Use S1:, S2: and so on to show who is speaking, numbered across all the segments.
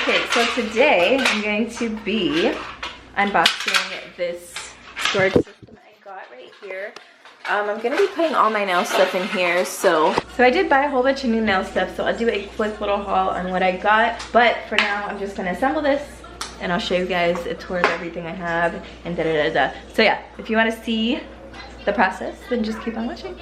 S1: Okay, so today I'm going to be unboxing this storage system I got right here. I'm gonna be putting all my nail stuff in here, so I did buy a whole bunch of new nail stuff, so I'll do a quick little haul on what I got. But for now, I'm just gonna assemble this and I'll show you guys a tour of everything I have and da-da-da-da. So yeah, if you wanna see the process, then just keep on watching.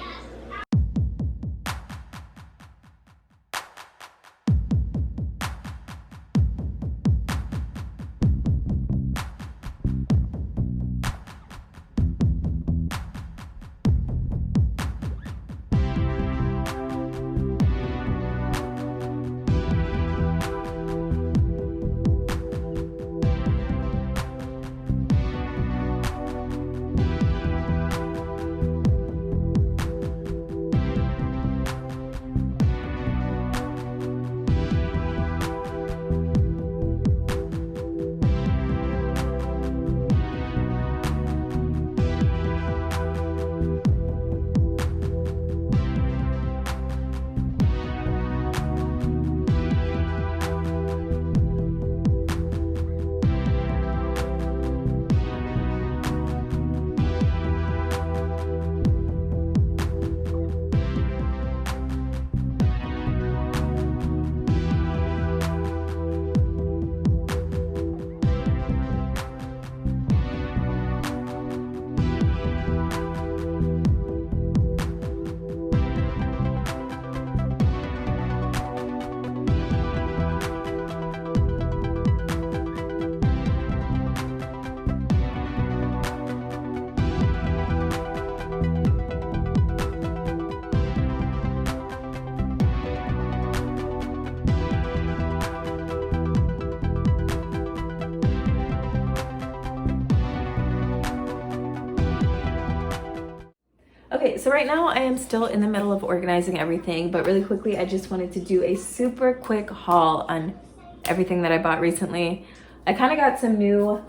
S1: Okay, so right now I am still in the middle of organizing everything, but really quickly I just wanted to do a super quick haul on everything that I bought recently. I kind of got some new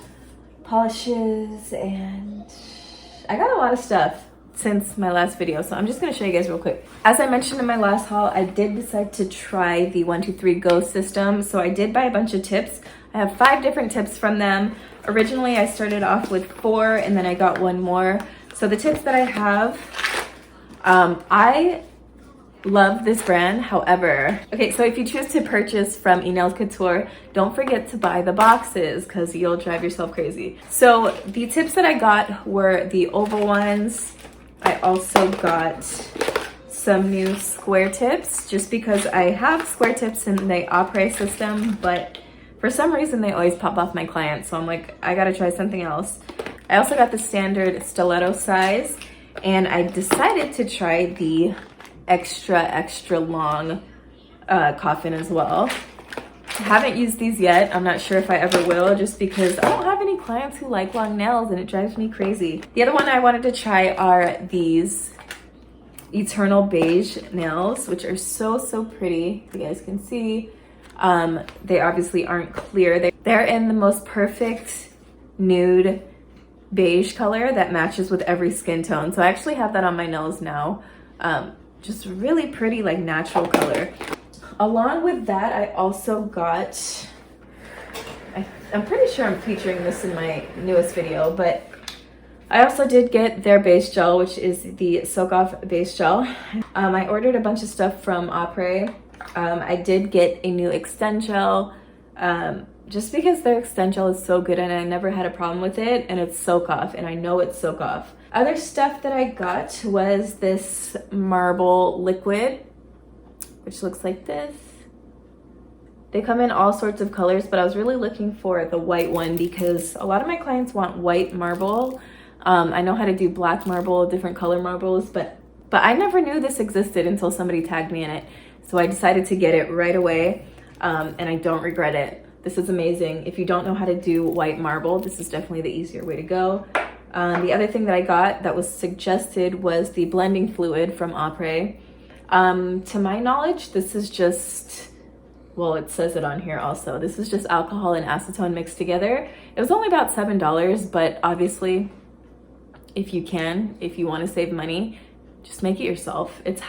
S1: polishes and I got a lot of stuff since my last video, so I'm just going to show you guys real quick. As I mentioned in my last haul, I did decide to try the 123 Go system, so I did buy a bunch of tips. I have 5 different tips from them. Originally I started off with 4 and then I got 1 more. So the tips that I have, I love this brand. However, okay, so if you choose to purchase from Nails Couture, don't forget to buy the boxes because you'll drive yourself crazy. So the tips that I got were the oval ones. I also got some new square tips just because I have square tips in the Après system, but for some reason they always pop off my clients. So I'm like, I gotta try something else. I also got the standard stiletto size, and I decided to try the extra long coffin as well. I haven't used these yet. I'm not sure if I ever will, just because I don't have any clients who like long nails and it drives me crazy. The other one I wanted to try are these Eternal Beige nails, which are so pretty. You guys can see. They obviously aren't clear. They're in the most perfect nude beige color that matches with every skin tone. So I actually have that on my nails now. Just really pretty, like natural color. Along with that, I also got, I'm pretty sure I'm featuring this in my newest video, but I also did get their base gel, which is the Soak Off Base Gel. I ordered a bunch of stuff from Après. I did get a new Extend Gel, just because their Extend Gel is so good and I never had a problem with it, and it's Soak Off, and I know it's Soak Off. Other stuff that I got was this marble liquid, which looks like this. They come in all sorts of colors, but I was really looking for the white one because a lot of my clients want white marble. I know how to do black marble, different color marbles, but I never knew this existed until somebody tagged me in it. So I decided to get it right away, and I don't regret it. This is amazing. If you don't know how to do white marble, this is definitely the easier way to go. The other thing that I got that was suggested was the blending fluid from Après. To my knowledge, this is just, well, it says it on here also. This is just alcohol and acetone mixed together. It was only about $7, but obviously, if you want to save money, just make it yourself. It's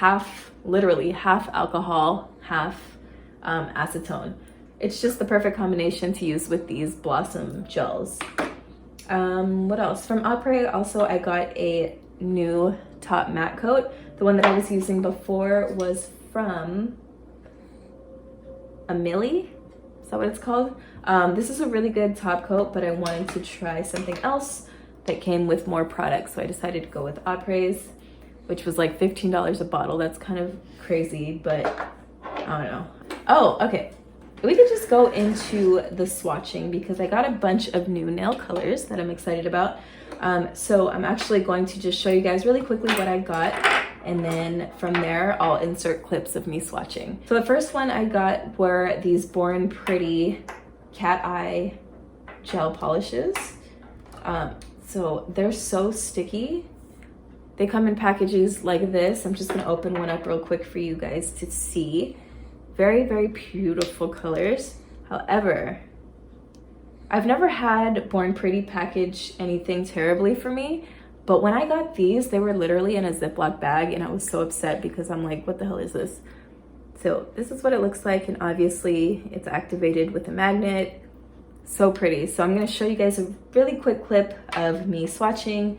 S1: literally half alcohol, half acetone. it's just the perfect combination to use with these Blossom gels. What else? From Opry also I got a new top matte coat. The one that I was using before was from Millie. Is that what it's called? This is a really good top coat, but I wanted to try something else that came with more products, so I decided to go with Opry's, which was like $15 a bottle. That's kind of crazy, but I don't know. Oh, okay. We could just go into the swatching because I got a bunch of new nail colors that I'm excited about. So I'm actually going to just show you guys really quickly what I got, and then from there I'll insert clips of me swatching. So the first one I got were these Born Pretty cat eye gel polishes. So they're so sticky. They come in packages like this. I'm just gonna open one up real quick for you guys to see. Very, very beautiful colors. However, I've never had Born Pretty package anything terribly for me, but when I got these, they were literally in a Ziploc bag, and I was so upset because I'm like, what the hell is this? So this is what it looks like, and obviously it's activated with a magnet. So pretty. So I'm gonna show you guys a really quick clip of me swatching.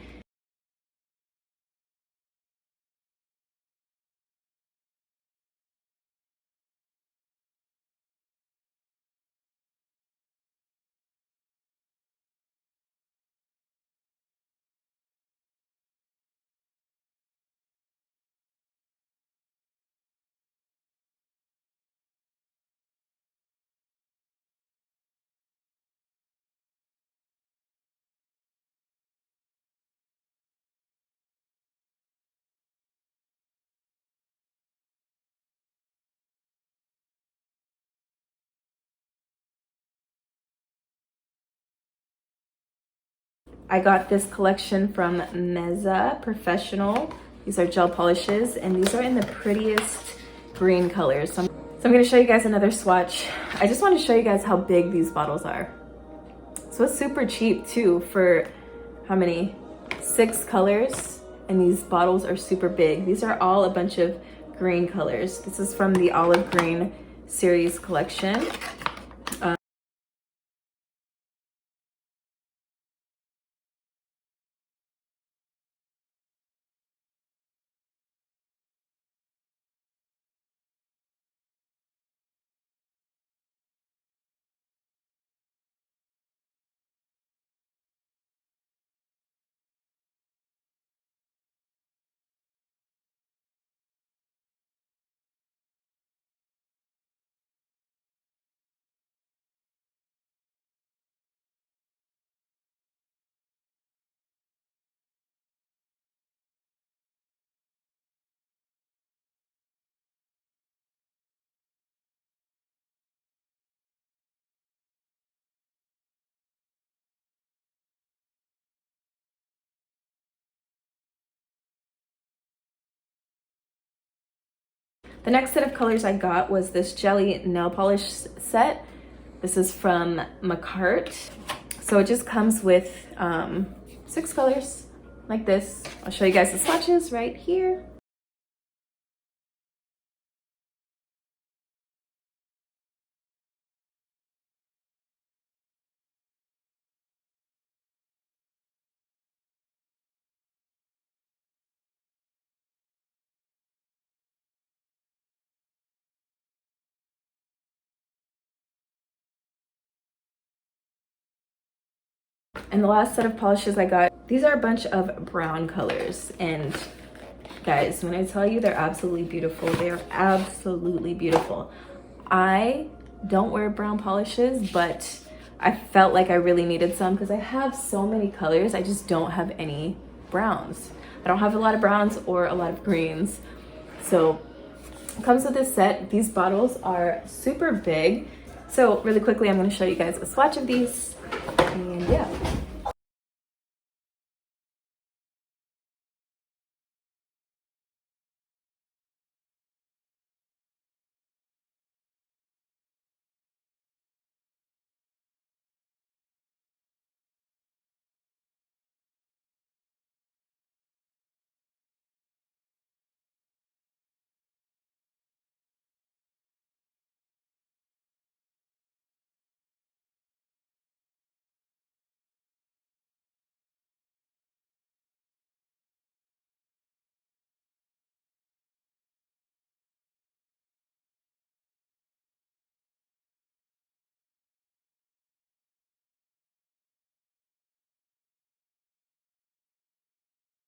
S1: I got this collection from Meza Professional. These are gel polishes, and these are in the prettiest green colors. So I'm gonna show you guys another swatch. I just want to show you guys how big these bottles are. So it's super cheap too for how many? 6 colors, and these bottles are super big. These are all a bunch of green colors. This is from the Olive Green series collection. The next set of colors I got was this jelly nail polish set. This is from McCart. So it just comes with 6 colors like this. I'll show you guys the swatches right here. And the last set of polishes I got, these are a bunch of brown colors, and guys, when I tell you they're absolutely beautiful, they are absolutely beautiful. I don't wear brown polishes, but I felt like I really needed some because I have so many colors. I just don't have any browns. I don't have a lot of browns or a lot of greens. So it comes with this set. These bottles are super big. So really quickly, I'm going to show you guys a swatch of these, and yeah.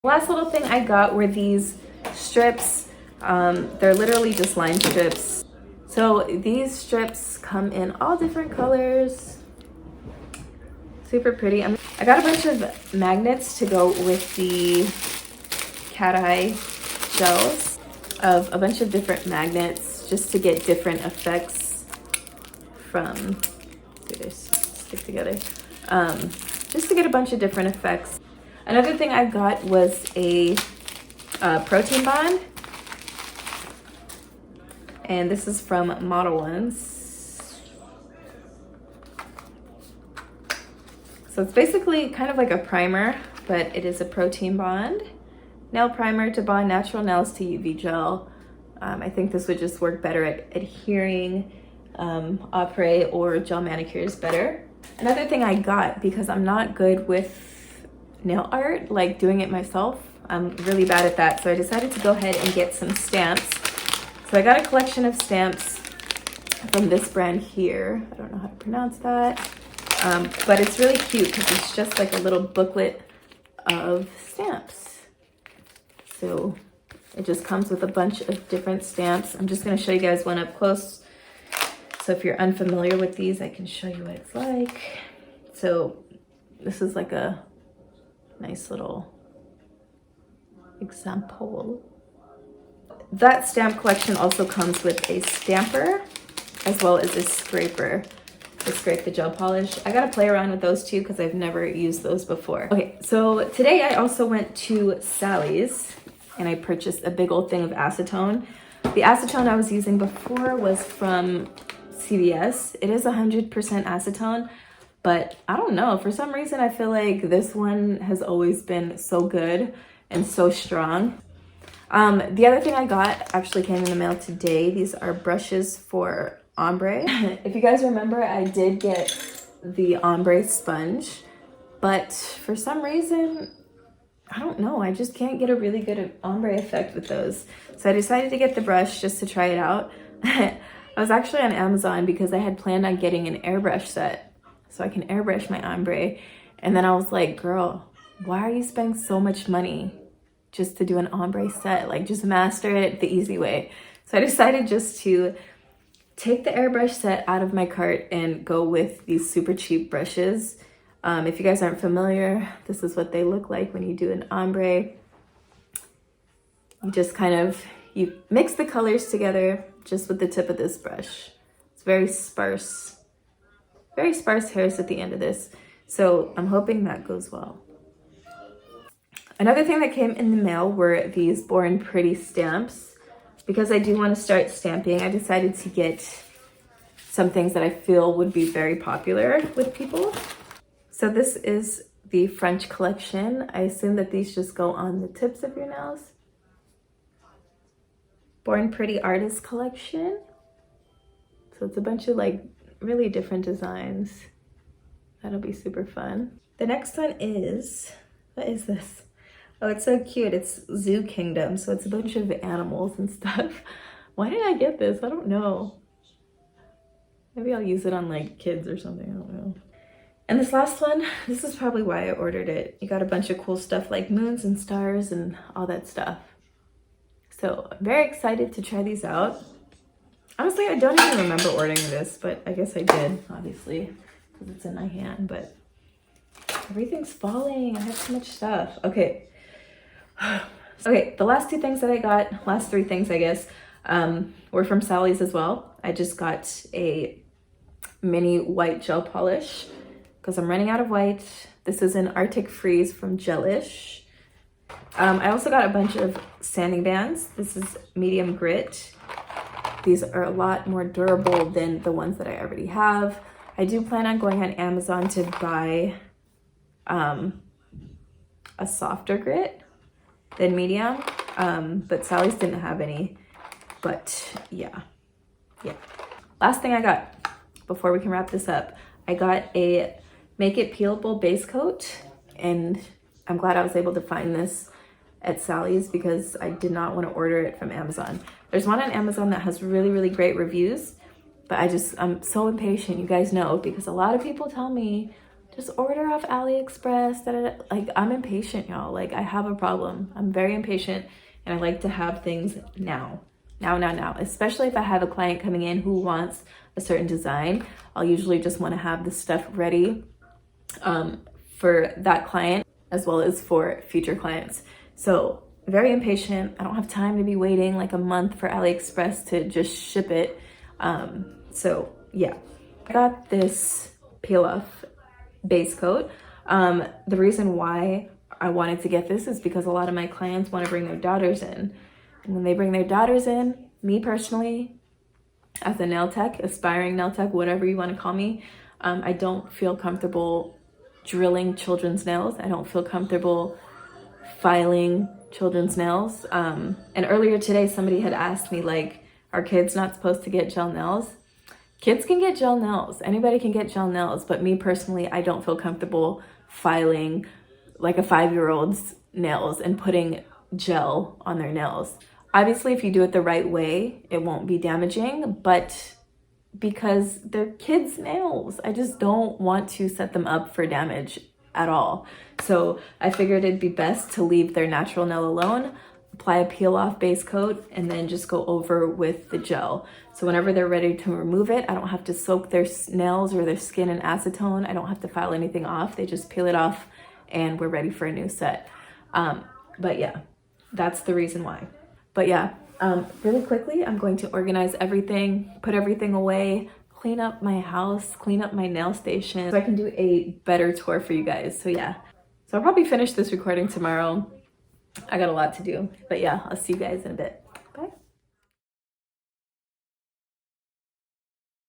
S1: Last little thing I got were these strips. They're literally just line strips. So these strips come in all different colors. Super pretty. I got a bunch of magnets to go with the cat eye gels of a bunch of different magnets just to get different effects from, they stick together. Just to get a bunch of different effects. Another thing I got was a protein bond. And this is from Modelones. So it's basically kind of like a primer, but it is a protein bond. Nail primer to bond natural nails to UV gel. I think this would just work better at adhering après or gel manicures better. Another thing I got, because I'm not good with nail art, like doing it myself, I'm really bad at that, so I decided to go ahead and get some stamps. So I got a collection of stamps from this brand here. I don't know how to pronounce that, but it's really cute because it's just like a little booklet of stamps. So it just comes with a bunch of different stamps. I'm just going to show you guys one up close. So if you're unfamiliar with these, I can show you what it's like. So this is like a nice little example. That stamp collection also comes with a stamper as well as a scraper to scrape the gel polish. I gotta play around with those too because I've never used those before. Okay, so today I also went to Sally's and I purchased a big old thing of acetone. The acetone I was using before was from CVS. It is 100% acetone, but I don't know, for some reason I feel like this one has always been so good and so strong. The other thing I got actually came in the mail today. These are brushes for ombre. If you guys remember, I did get the ombre sponge, but for some reason, I don't know, I just can't get a really good ombre effect with those. So I decided to get the brush just to try it out. I was actually on Amazon because I had planned on getting an airbrush set so I can airbrush my ombre. And then I was like, girl, why are you spending so much money just to do an ombre set? Like, just master it the easy way. So I decided just to take the airbrush set out of my cart and go with these super cheap brushes. If you guys aren't familiar, this is what they look like when you do an ombre. You just kind of, you mix the colors together just with the tip of this brush. It's very sparse hairs at the end of this. So I'm hoping that goes well. Another thing that came in the mail were these Born Pretty stamps. Because I do want to start stamping, I decided to get some things that I feel would be very popular with people. So this is the French collection. I assume that these just go on the tips of your nails. Born Pretty Artist Collection. So it's a bunch of like really different designs. That'll be super fun. The next one is, what is this? Oh, it's so cute. It's Zoo Kingdom. So it's a bunch of animals and stuff. Why did I get this? I don't know. Maybe I'll use it on like kids or something. I don't know. And this last one, this is probably why I ordered it. You got a bunch of cool stuff like moons and stars and all that stuff. So I'm very excited to try these out. Honestly, I don't even remember ordering this, but I guess I did, obviously, because it's in my hand, but everything's falling. I have so much stuff. Okay. Okay, the last two things that I got, last three things, I guess, were from Sally's as well. I just got a mini white gel polish because I'm running out of white. This is an Arctic Freeze from Gelish. I also got a bunch of sanding bands. This is medium grit. These are a lot more durable than the ones that I already have. I do plan on going on Amazon to buy a softer grit than medium, but Sally's didn't have any. But yeah. Last thing I got before we can wrap this up, I got a Make It Peelable base coat, and I'm glad I was able to find this at Sally's because I did not want to order it from Amazon. There's one on Amazon that has really great reviews, but I'm so impatient, you guys know, because a lot of people tell me just order off AliExpress. Like, I'm impatient, y'all. Like, I have a problem. I'm very impatient, and I like to have things now. Now. Especially if I have a client coming in who wants a certain design. I'll usually just want to have the stuff ready for that client as well as for future clients. So very impatient. I don't have time to be waiting like a month for AliExpress to just ship it. So yeah, I got this peel off base coat. The reason why I wanted to get this is because a lot of my clients want to bring their daughters in. And when they bring their daughters in, me personally, as a nail tech, aspiring nail tech, whatever you want to call me, I don't feel comfortable drilling children's nails. I don't feel comfortable filing children's nails. And earlier today, somebody had asked me, like, are kids not supposed to get gel nails? Kids can get gel nails. Anybody can get gel nails. But me personally, I don't feel comfortable filing like a 5-year-old's nails and putting gel on their nails. Obviously, if you do it the right way, it won't be damaging, but because they're kids' nails, I just don't want to set them up for damage at all. So I figured it'd be best to leave their natural nail alone, apply a peel off base coat, and then just go over with the gel. So whenever they're ready to remove it, I don't have to soak their nails or their skin in acetone. I don't have to file anything off. They just peel it off and we're ready for a new set. But yeah, that's the reason why. But yeah, really quickly, I'm going to organize everything, put everything away, clean up my house, clean up my nail station, so I can do a better tour for you guys. So yeah, so I'll probably finish this recording tomorrow. I got a lot to do, but yeah, I'll see you guys in a bit.